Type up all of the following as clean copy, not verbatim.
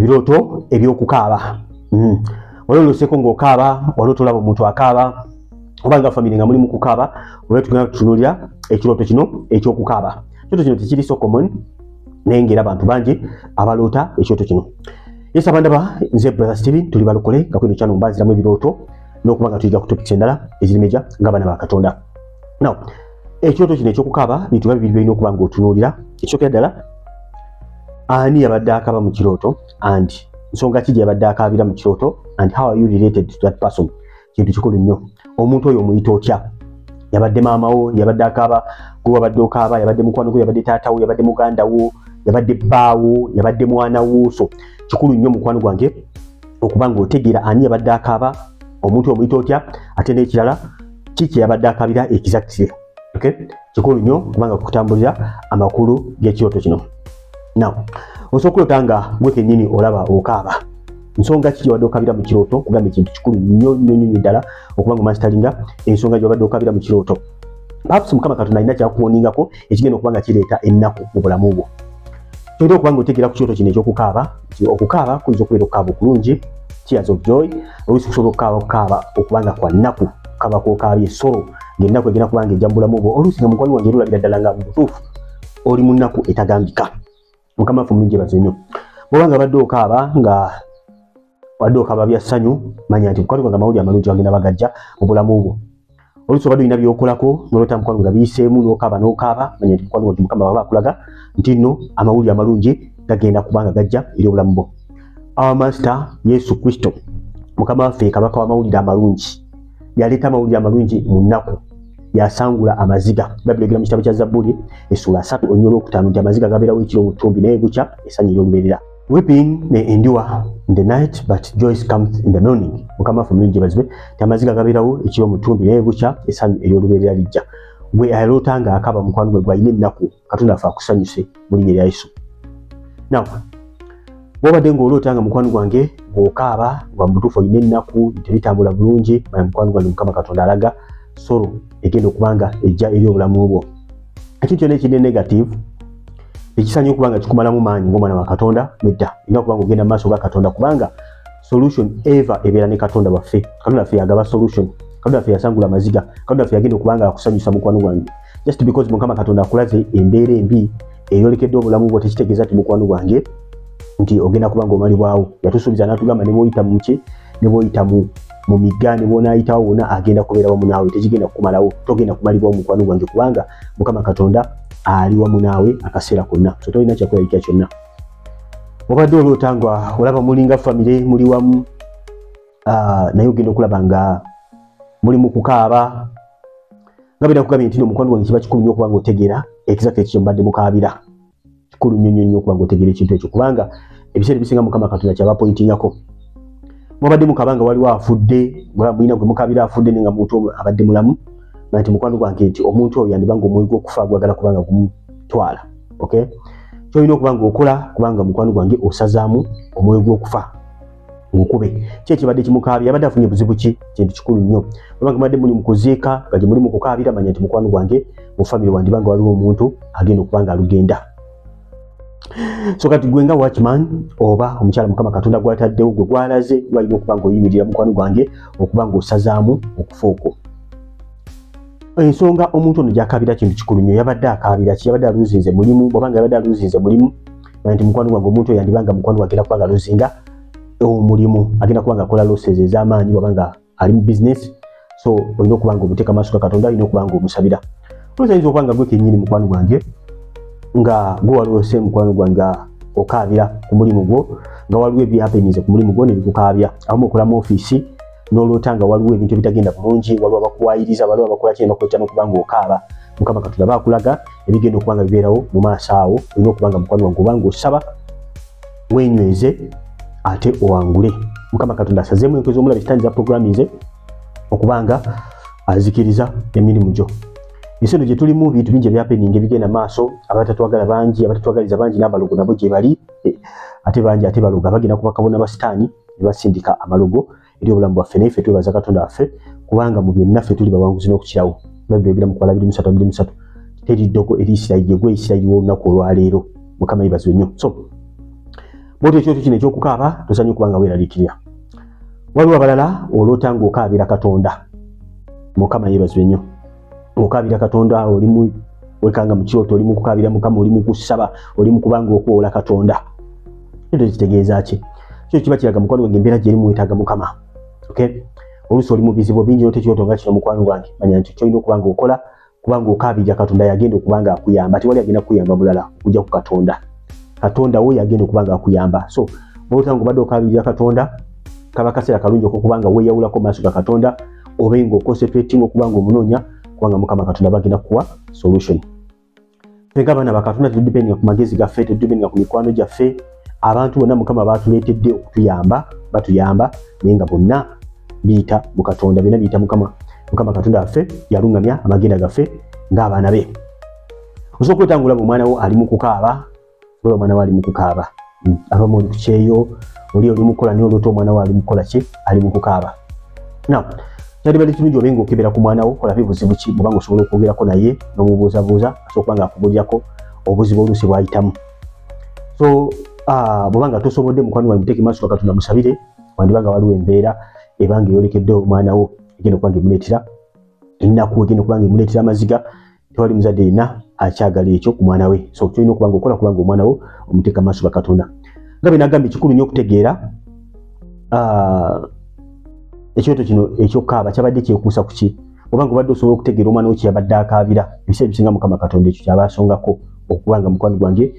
ebiroto ebyokukaaba. Oloseko ng'okaaba, olotolaba omuntu akaaba, obanga family nga mulimu kukaaba, olwetugenda kutunulira ekiroto kino ekyokukaaba. Ekiroto kino tekiri so common naye ng'era abantu bangi abaloota ekiroto kino. Yes, abandaba nze Brother Steven tuli balokole nga kwino channel mbaziramu ebiroto n'okubanga tuyiga ku topics endala eziri meja ng'abaana ba Katonda. Now, ekiroto kino ekyokukaaba bintu bibiri birina okuba ng'otunuulira. Ekisookera ddala, ani yabadde akaaba mu kirooto and nsonga ki gye yabadde akaabira mu kirooto and how are you related to that person? Kintu kikulu nnyo. Omuntu oyo omuyita otya? Yabadde maama wo, yabadde akaaba, gwe wabadde okaaba, yabadde mukwano gwo, yabadde taata wo, yabadde muganda wo, yabadde bbaawo, yabadde mwana wo. So kikulu nnyo mukwano gwange okuba ng'otegeera ani yabadde akaaba, omuntu omuyita otya, ate n'ekirala kiki yabadde akaabira exactly. Okay? Kikulu nnyo kubanga kukutambulira amakulu g'ekirooto kino. Now, osobola okulota nga gwe kennyini olaba okaaba. Nsonga ki gy'obadde okaabira mu kirooto? Kugamba ekintu kikulu nnyo ddala okuba ng'omasteringa ensonga gy'obadde okaabira mu kirooto. Perhaps Mukama Katonda alina kyakuwoningako ekigenda okuba nga kireeta ennaku mu bulamu bwo. Kyolina okuba ng'otegeera ku kirooto kino eky'okukaaba nti okukaaba kuyinza okubeera okukaaba okulungi, tears of joy, oluusi kusobola okukaaba okuba nga kwa nnaku, okukaaba kw'okaabye essolo ng'ennaku egenda kuba ng'ejja mu bulamu bwo, oluusi nga mukwano wange olabira ddala nga mu butuufu oli mu nnaku etagambika. Mukama waffe omulungi yebaze nnyo. Bw'oba nga badde okaaba bya ssanyu, manya nti mukwano gwange amawulire amalungi bagenda bagajja mu bulamu bwo. Oluusi obadde olina by'okolako n'olota mukwano gwa biyiseemu n'okaaba, manya nti mukwano gwange Mukama baba akulaga nti nno amawulire amalungi gagenda kuba nga gajja eri obulamu bwo. Our Master Yesu Kristo, Mukama waffe kabaka w'amawulire amalungi, yaleeta amawulire amalungi mu nnaku, yasangula amaziga. Bayibuli egera mu kitabo kya Zabbuli essula 3 onyolo 5 nti amaziga gabeerawo ekiro mu ttumbi naye bukya essanyu ery'olubeerera. Weeping may endure in the night but joy comes in the morning. Mukama waffe omulungi yeebazibwe nti amaziga gabeerawo ekiro mu ttumbi naye bukya essanyu ery'olubeerera lijja. Gwe ayaloota nga akaaba mukwano gwe gw'alina ennaku, Katonda affe akusanyuse mu linnya lya Yesu. Now, bw'obadde ng'oloota nga mukwano gwange ng'okaaba nga mu butuufu olina ennaku teritambula bulungi, manya mukwano gwange Mukama Katonda alaga solo egenda okuba nga ejja eri obulamu bwo. Ekintu kyonna ekiri negative ekisaanye okuba nga kikumalamu maanyi ng'omwana wa Katonda nedda. Olina okuba ng'ogenda mu maaso ga Katonda kubanga solution ever ebeera ne Katonda waffe. Katonda waffe yagaba solution. Katonda waffe yasangula amaziga. Katonda waffe yagenda okuba nga akusanyusa mukwano gwange. Just because Mukama Katonda akulaze embeera embi eyolekedde obulamu bwo tekitegeeza nti mukwano gwange nti ogenda kuba ng'omalibwawo. Yatusuubiza n'atugamba ne bw'oyita mu ki, ne bw'oyita mu migga, ne bw'onaayitawo wonna agenda kubeera wamu naawe, tekigenda kukumalawo, togenda kumalibwawo mukwano gwange kubanga Mukama Katonda ali wamu naawe akaseera konna. So tolina kyakweyalika kyonna. Obadde oloota nga olaba mulinga famire muli wamu, naye ogenda okulaba nga muli mu kukaaba, nga beera kugambye nti mukwano gwange kiba kikulu nnyo okuba ng'otegeera exactly ekyo mbadde mukaabira. Kikulu nnyo okuba ng'otegeera ekintu ekyo kubanga ebiseera ebisinga Mukama Katonda kyaba pointingako. Mwabadde mukabanga waliwo afudde, mulina gwe mukaabira afudde nenga muntu abadde mulamu, nti mukwano gwange nti omuntu oyo yandibanga omwoyo gw'okufa gwagala kubanga gumutwala. Okay? Kyolina okuba ng'okola kubanga mukwano gwange osazaamu omwoyo gw'okufa ng'okube. Ki ekibadde kimukaabya? Yabadde afunye buzibu ki? Kintu kikulu nnyo. Kubanga mubadde muli mu kuziika nga gye muli mu kukaabira, manya nti mukwano gwange mu famire wandibanga waliwo omuntu agenda okuba nga alugenda. So kati gwe nga watchman oba omukyala Mukama Katonda gwataddewo gwe gwalaze lwalina okuba ng'oyimirira mukwano gwange okuba ng'osazaamu okufa okwo. Ensonga omuntu ono gy'akaabira kintu kikulu nnyo. Yabadde akaabira ki? Yabadde aluzinze mulimu. Bw'obanga yabadde aluzinze mulimu, nti mukwano gwange omuntu oyo yandibanga mukwano gwange agenda kuba nga aluzinga omulimu, agenda kuba nga akola losses ez'amaanyi bw'obanga ali mu business. So olina okuba ng'omuteeka amaaso ga Katonda, olina okuba ng'omusabira. Olwayinza okuba nga gwe kennyini mukwano gwange nga gwe waliwo mukwano gwange okaabira ku mulimu gwo, nga waliwo ebyapenyeze ku mulimu gwo nebikukaabya. Awamu okola mu ofiisi n'olota nga waliwo ebintu ebitagenda bulungi, waliwo abakuwayiriza, waliwo abakola kino n'okweta n'okuba ng'okaaba. Mukama Katonda baakulaga ebigenda okuba nga bibeerawo mu maaso awo. Olina okuba nga mukwano gwange oba ng'osaba wenyweze ate owangule. Mukama Katonda asazeemu enkwe z'omulabe zitandiza programming ze okuba nga azikiriza emirimu gyo. Ebiseera gye tulimu bintu bingi ebyapeninga ebigenda maaso, abatatwagala bangi, abatatwagaliza bangi n'abalogo nabo gye bali, ate bangi ate balogo abagenda kubakabona basitaani ne basindika amalogo eri obulamu bwaffe. Naye ffe twebaza Katonda waffe kubanga mu byonna ffe tuli bawanguzi n'okukirawo. Bayibuli egera mu 2:3 teri ddogo eri Isirayiri, gwe Isirayiri w'olunaku olwaleero. Mukama yeebazibwe nnyo. So bote ekyoto kino ekyokukaaba tosanye kubanga weeralikirira. Waliwo abalala olota ng'okaabira Katonda. Mukama yeebazibwe nnyo. Okaabira Katonda olimu wekanga mu kirooto oli mu kukaabira Mukama oli mu kusaba oli mu kubanga okwola Katonda. Ekyo kitegeeza ki? Kyo kiba kiraga mukwano gwange embeera gy'erimu weetaaga Mukama. Okay? Oluusi oli mu bizibu bingi n'otekirooto nga kino mukwano gwange manya nti kyolina okubanga okola kubanga okaabirira Katonda yagenda okubanga akuyamba. Tewali agenda kuyamba mulala okujja ku Katonda. Katonda we yagenda okubanga akuyamba. So olota ng'obadde okaabirira Katonda kaba kaseera kalungi okubanga weeyawulako maaso ga Katonda obe ng'oconcentrating okubanga omunoonya kubanga Mukama Katonda bagenda kuwa solution. Fenga abaana ba Katonda tudipendinga ku magezi gaffe, tudipendinga ku mikwano gyaffe. Abantu bonna Mukama baatuleetedde okutuyamba, batuyamba naye nga bonna biyita mu Katonda, byonna biyita Mukama Katonda waffe yalungamya amagenda gaffe ng'abaana be. Osooka otangula omwana wo ali mu kukaaba, olwo omwana wo ali mu kukaaba. Abamu oli ku kyeyo, oli mu kukola naye olota omwana wo ali mu kukola ki? Ali mu kukaaba. Now, kyandibadde kirungi obe ng'okebera ku mwana wo olabe buzibu ki bw'obanga osobola okwogerako naye n'omubuuzabuuza asobola okuba ng'akubuulyako obuzibu oluusi bw'ayitamu. So bw'obanga tosobodde mukwano gwange muteeke maaso ga Katonda musabire, wandibanga waliwo embeera ebanga eyolekedde omwana wo egenda okuba ng'emuleetera ennaku, egenda okuba ng'emuleetera amaziga. Tewali muzadde yenna akyagala ekyo ku mwana we. So kyolina okuba ng'okola kubanga omwana wo omuteeka maaso ga Katonda. Nga bwe nagambye kikulu nnyo okutegeera ekyoto kino ekyokukaaba kyabadde kyekuusa ku ki? Obanga obadde osobola okutegeera omwana wo kyeyabadde akaabira, ebiseera ebisinga Mukama Katonda ekyo kyaba asongako okubanga mukwano gwange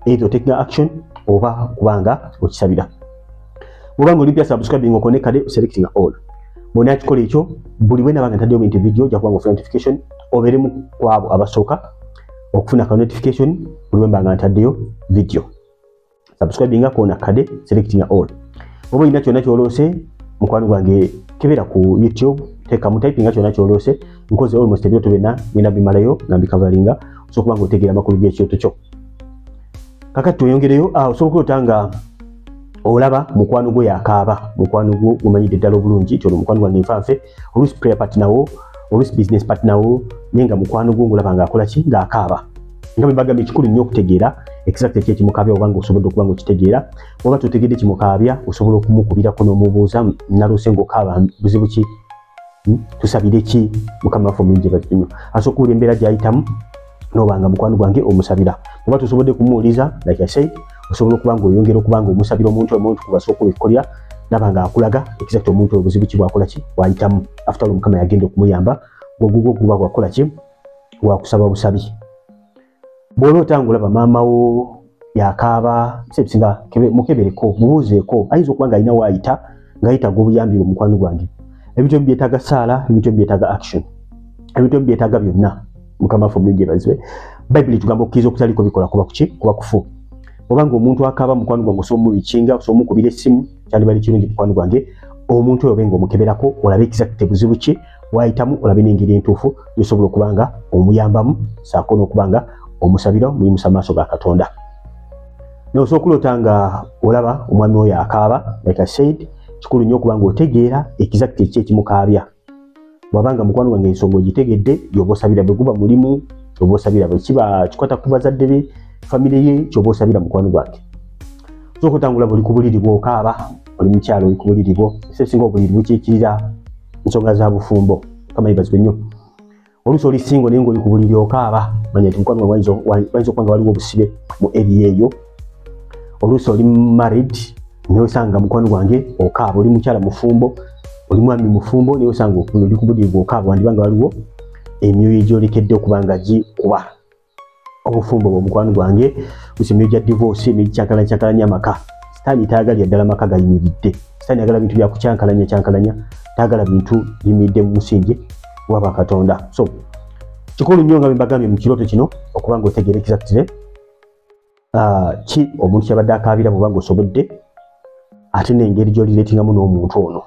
either taking action oba kubanga okisabira. Bw'obanga oli mpya subscribing okonekade selecting all. Bw'onaa kikola ekyo buli bwe nabanga ntaddeyo bintu video ojja kubanga ofuna notification obeeremu ku abo abasooka okufuna ka notification buli bwe mbanga ntaddeyo video. Subscribing okonekade selecting all. Oba olina kyonna kyoloose mukwano gwange kebera ku YouTube teka mu typing kyonna kyoloose nkoze almost ebyo tubena nina bimalayo nga mbikavalinga osobola kubanga otegeera amakulu g'ekyoto kyo. Kakati tuyongereyo osobola otanga olaba mukwano gwo yakaaba, mukwano gwo umanyidde ddala obulungi kyo mukwano gwange nfanfe, oluusi prayer partner wo, oluusi business partner wo, naye nga mukwano gwo ng'olaba ng'akola ki? Ng'akaaba. Nga bwe mbagambye ekikulu nnyo okutegeera exactly ki ekimukaabya obanga osobola okuba ng'okitegeera. Bw'oba totegedde kimukaabya osobola okumukubirako n'omubuuza naloose ng'okaaba buzibu ki? Tusabire ki? Mukama waffe omulungi yeebazibwe nnyo. Asobola okuwulira embeera gy'ayitamu n'obanga mukwano gwange omusabira. Bw'oba tosobodde kumuwuliza like I said osobola okuba ng'oyongera okuba ng'omusabira omuntu kubasooka obikolera nabanga akulaga exactly omuntu obuzibu ki bwakola ki? Bwayitamu. After all Mukama yagenda okumuyamba gwogwo guba bwakola ki? Bwakusaba busabi. Bw'oba otanga olaba maama wo yakaaba ebisinga mukebereko mubuuzeeko ayinza okuba ng'alina waayita ng'ayitaga obuyambi bwe mukwano gwange. Ebintu ebimu byetaaga saala, ebintu ebimu byetaaga action, ebintu ebimu byetaaga byonna. Mukama waffe omulungi yeebazibwe. Bayibuli tugamba okukkiriza okutaliko bikola kuba kuki? Kuba kufu. Obanga omuntu akaaba mukwano gwange osobola omubickinga, osobola omukubira essimu, kyandibadde kirungi mukwano gwange omuntu oyo obe ng'omukeberako olabe exactly buzibu ki bw'ayitamu, olabe n'engeri entuufu y'osobola okuba nga omuyambamu saako n'okuba nga omusabira muyimusa maaso ga Katonda. Naye osobola okulota nga olaba omwami oyo akaaba like I said, kikulu nnyo okuba ng'otegeera exactly ki ekimukaabya. Bw'abanga mukwano gwange ensonga ogitegedde y'oba osabira, bwe guba mulimu y'oba osabira, bwe kiba kikwata ku bazadde be famire ye ky'oba osabira mukwano gwange. Osobola okutangula buli ku buliri bw'okaaba, oli mukyalo oli ku buliri bwo, esinga obuliri bukiikirira ensonga za bufumbo. Mukama yeebazibwe nnyo. Oluusi oli singo naye ng'oli ku buliri okaaba, manya nti mukwano gwange wayinza okuba nga waliwo obusibe mu area eyo. Oluusi oli married naye osanga mukwano gwange okaaba, oli mukyala mufumbo, oli mwami mufumbo naye osanga oli ku buliri bw'okaaba, wandibanga waliwo emyoyo egyolekedde okuba nga gikuba obufumbo bw'omukwano gwange. Oluusi emyoyo gya divorce, emyoyo gikyankalanya amaka. Sitaani taagalya ddala amaka gayimiridde. Sitaani agala bintu bya kukyankalanya, taagala bintu biyimiridde mu musingi waba Katonda. So kikulu nnyo nga bwe mbagambye mu kirooto kino okuba ng'otegeera exactly ki omuntu kyabadde akaabira bw'oba ng'osobodde, ate n'engeri gy'olireetingamu n'omuntu ono.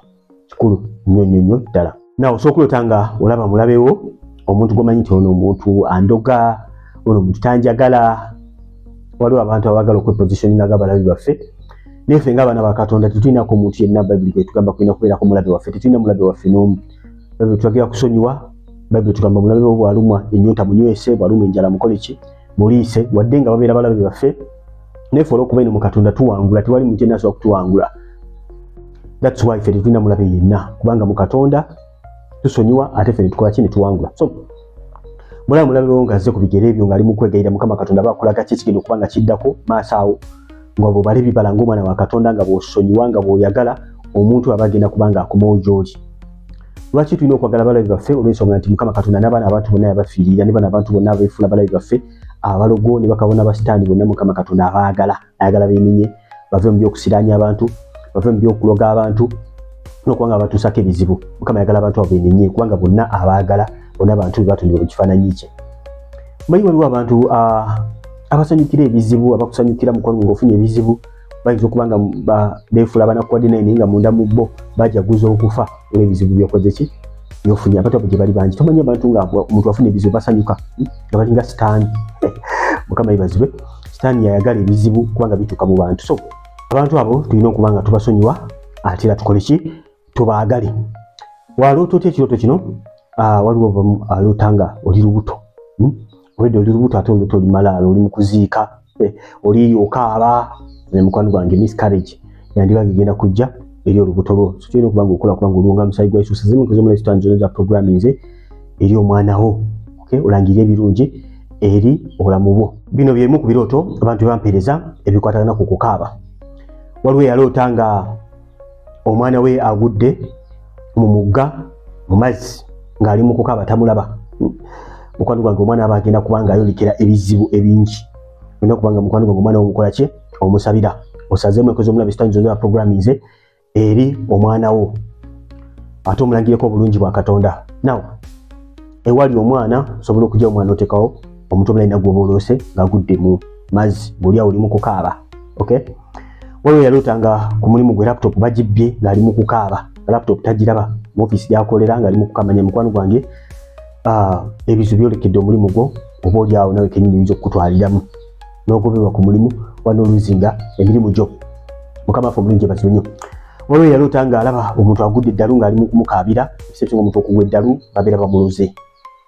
Kikulu nnyo ddala. Nawe osobola okulota nga olaba mulabewo omuntu gw'omanyi nti ono omuntu andoga, ono omuntu tanjagala. Waliwo abantu abaagala okwepositioninga ng'abalabe baffe, naye ffe ng'abaana ba Katonda tetulinako omuntu yenna. Bayibuli kwetugamba kulina kubeerako mulabe waffe, tetulina mulabe waffe n'omu. Bayibuli tulagira kusonyiwa, Bayibuli tugamba mulabe wo bw'alumwa ennyonta munywese, bw'alumwa enjala mukole ki? Muliise. Wadde nga babeera balabe baffe nefe olwokuba eno mu Katonda tuwangula, tewali muntu yenna asobola kutuwangula. That's why ffe tetulina mulabe yenna, kubanga mu Katonda tusonyiwa ate ffe ne tukola ki ne tuwangula. So mulabe nga azze ku bigere ebyo ng'ali mu kwegayirira Mukama Katonda bakulaga ki kigenda okuba nga kiddako maaso awo, nga bw'obala ebibala ng'omwana wa Katonda, nga bw'osonyiwa, nga bw'oyagala omuntu aba agenda kuba nga akomawo gy'oli. Lwaki tulina okwagala abalabe baffe? Olw'ensonga nti Mukama Katonda n'abaana abantu bonna yabafiirira, ne bano abantu bonna abeefuna abalabe baffe, abalogo ne bakabona abasitaani bonna Mukama Katonda abaagala, ayagala beenenye bave mu by'okusiraanya abantu, bave mu by'okuloga abantu n'okuba nga batuusako ebizibu. Mukama ayagala abantu abo beenenye kubanga bonna abaagala, bonna abantu be batondebwa mu kifaananyi kye. Manyi waliwo abantu abasanyukira ebizibu, abakusanyukira mukwano ng'ofunye ebizibu, bayinza okuba nga beefuula abanakuwadde naye nga munda mu bo bajaguza okufa olw'ebizibu byokoze ki byofunye. Abantu abo gye bali bangi. Tomanyi abantu nga omuntu afuna ebizibu basanyuka nga balinga sitaani. Mukama yebazibwe. Sitaani yayagala ebizibu kubanga bituuka mu bantu. So abantu abo tulina okuba nga tubasonyiwa ate era tukole ki tubaagale. Waloota otya ekirooto kino? Waliwo obamu aloota nga oli lubuto. Obedde oli lubuto ate olubuto oli malaalo, oli mu kuziika, oli okaaba. Mukwano gwange miscarriage yandiba gigenda kujja eri olubuto lwo. So tulina okuba nga okola kubanga oluwonga musaayi gwa Yesu. Sazemu nkoze muri stand zone za programming eri omwana wo. Okay, olangirira ebirungi eri obulamu bwo. Bino byemu ku birooto abantu bampeereza ebikwatagana ku kukaaba. Waliwo yaloota nga omwana we agudde mu mugga mu mazzi ng'ali mu kukaaba tamulaba. Mukwano gwange omwana aba agenda kuba nga ayolekera ebizibu ebingi. Olina okuba nga mukwano gwange omwana wo mukola ki omusabira. Osazeemu enkozi omulabe stand zone za programming eri omwana wo ate omulangireko obulungi bwa Katonda. Now ewali omwana osobola okujja omwana otekawo omuntu omulala nagwo oboolose ng'agudde mu mazzi buli awo oli mu kukaaba. Okay, waliwo yaloota nga ku mulimu gwe laptop bagibbye ng'ali mu kukaaba. Laptop tagiraba mu ofiisi gy'akolera ng'ali mu kukamanya. Mukwano gwange ebizibu byolekedde omulimu gwo, oba oli awo nawe kennyini oyinza okukutwaliramu n'ogobebwa ku mulimu wanoluzinga emirimu gyo. Mukama waffe omulungi yeebazibwe nnyo. Waliwo yaloota ng'alaba omuntu agudde eddalu ng'ali mu kumukaabira. Ekiseera omuntu okugwa eddalu babeera bamuluze.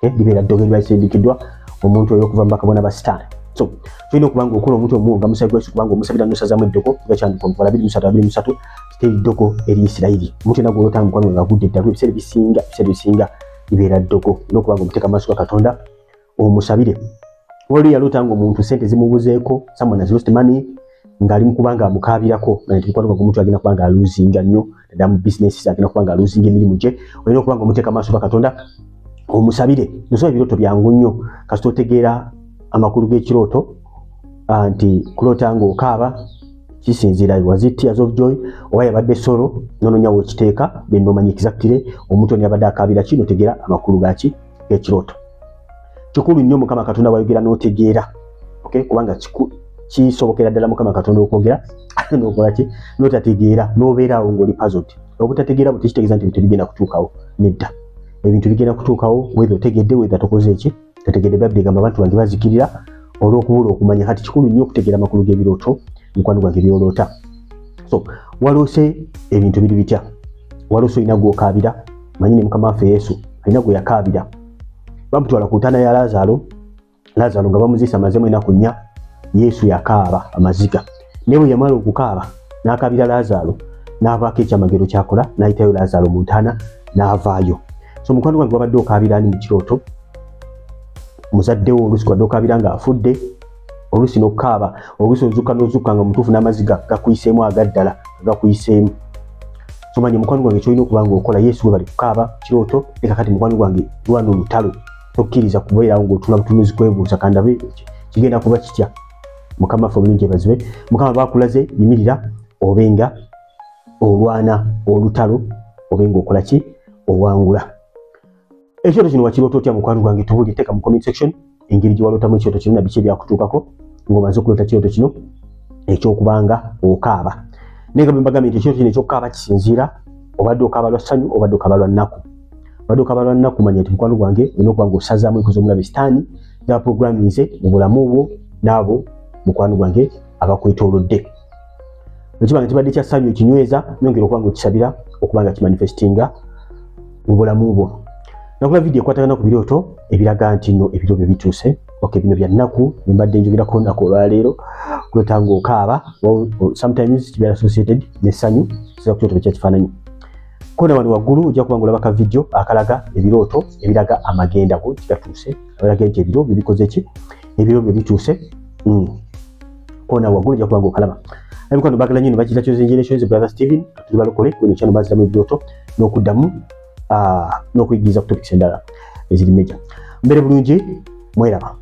Libeera ddogo eriba lisindikiddwa omuntu oyo okuva mu bakabona ba sitaani. So tulina okuba nga okola omuntu omuwo nga musaayi gwa Yesu kubanga omusabira n'osazaamu eddogo nga kyandika Omukola 23:23 kiteri ddogo eri Isirayiri. Omuntu yenna gw'oloota mukwano nga agudde eddalu ebiseera bisinga libeera ddogo. N'okuba nga omuteeka amaaso ga Katonda omusabire. Waliwo yaloota nga omuntu sente zimubuzeeko, someone has lost money, ng'ali mu kuba nga amukaabirako. Nti mukwano gwange omuntu agenda kuba nga aluzinga nnyo ddala mu bizinesi agenda kuba nga aluzinga emirimu gye. Olina okuba nga omuteeka amaaso ga Katonda omusabire. Nosoma ebirooto byangu nnyo kasita otegeera amakulu g'ekirooto nti kuloota ng'okaaba kisinziira was it tears of joy oba yabadde soro n'ononyawo ekiteeka then n'omanya exactly omuntu ono yabadde akaabira ki n'otegeera amakulu gaki g'ekirooto. Kikulu nnyo Mukama Katonda wayogera n'otegeera. Okay, kubanga kisobokera ddala Mukama Katonda okwogera ate n'okola ki n'otategeera n'obeera awo ng'oli puzzled. Obutategeera bwe tekitegeeza nti ebintu bigenda kutuukawo. Nedda, ebintu bigenda kutuukawo whether otegedde whether tokoze ki totegedde. Babbi egamba abantu bange bazikirira olw'okubula okumanya. Kati kikulu nnyo okutegeera amakulu g'ebirooto mukwano gwange by'oloota. So waloose ebintu biri bitya? Waloose olina gw'okaabira. Manyi ne Mukama waffe Yesu alina gwe yakaabira. Bamutwala ku ntaana ya Laazaalo nga bamuziisa amazeemu ennaku 4. Yesu yakaaba amaziga. Ne bwe yamala okukaaba n'akaabira Laazaalo n'avaako ekyamagero kyakola n'ayitayo Laazaalo mu ntaana n'avaayo. So mukwano gwange wabadde okaabira ani mu kirooto? Muzaddewo oluusi kwadde okaabira ng'afudde, oluusi n'okukaaba, oluusi ozukka n'ozukka nga mutuufu n'amaziga gakuyiseemu agaddala gakuyiseemu. So manya mukwano gwange kyolina okuba ng'okola. Yesu we bali kukaaba kirooto ne kakati mukwano gwange lwana olutalo. Tokkiriza kubeerawo ng'otula butunuzi kwebuuza kandabe kigenda kuba kitya. Mukama waffe omulungi yeebazibwe. Mukama baakulaze yimirira obenga olwana olutalo obenga okola ki owangula. Ekyoto kino wakirooto otya mukwano gwange? Tubulire, teeka mu comment section engeri gye walootamu ekyoto kino na biki ebyakutuukako ng'omaze okuloota kirooto kino ekyokubanga okaaba. Naye nga bwe mbagambye nti ekyoto kino ekyokukaaba kisinziira obadde okaaba lwa ssanyu obadde okaaba lwa nnaku. Obadde okaaba lwa nnaku manya nti mukwano gwange olina okuba ng'osazaamu enkozi omulabe sitaani za programming mu bulamu bwo n'abo mukwano gwange abakwetoolodde. Ekibanga kibadde kya ssanyu ekinyweza nyongera okuba ng'okisabira okuba nga kimanifestinga mu bulamu bwo. Nakola video kwatagana ku biroto ebiraga nti no ebiro bye bituse. Okay, bino bya nnaku mbadde njogera ko nako lwaleero kulotanga okaaba sometimes kibeera associated n'essanyu sisa ku kyoto ky'ekifaananyi. Kona wano waggulu ojja kuba ng'olaba ka video akalaga ebiroto ebiraga amagenda go kigatuuse abalaga nti ebiro bibikoze ki ebiro bye bituuse. Kona waggulu ojja kuba ng'okalaba. Ebikono bagala nnyo bakiyita Chosen Generations Brother Steven tuli balokole kwenye channel baziramu ebiroto n'okuddamu n'okuyigiriza ku topics endala eziri major. Mbere bulungi mweraba.